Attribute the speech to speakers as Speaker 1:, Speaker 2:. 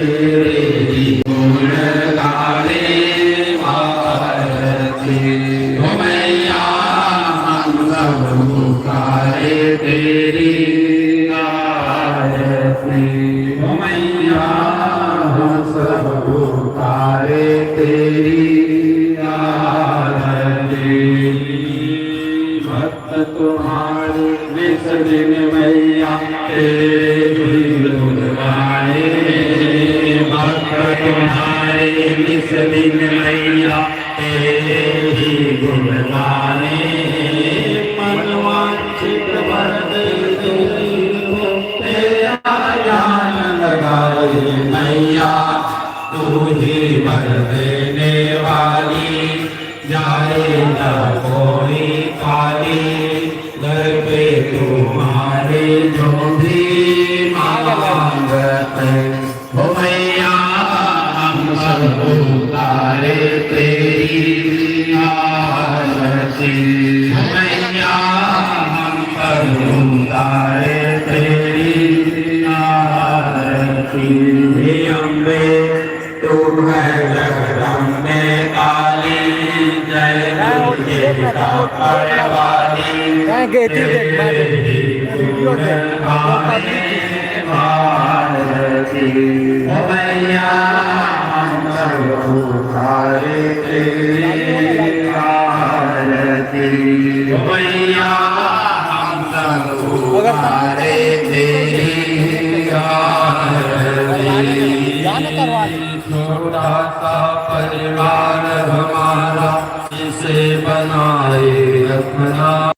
Speaker 1: तेरे ही गुण गाने आरती हो मैया हम सब पुकारे तेरी आरती हो मैया हम सब पुकारे तेरी आरती भक्त तुम्हारे निस दिन मैया तेरी गुण गाए भक्त तुम्हारे निस दिन मैया तेरी गुण गाए मनवांछित वर तेरा ज्ञान लगाए मैया तू ही वर देने वाली जाए न कोई खाली दर पे तुम्हारे जो भी मांगते हो मैया हम सब उतारे तेरी आरती हो मैया हम सब उतारे तेरी आरती हे अम्बे तू है जगदम्बे काली जय वाली भारती मैया हम सब पुकारे तेरी आरती मैया हम सब पुकारे तेरी आरती छोटा सा परिवार हमारा इसे बनाए रखना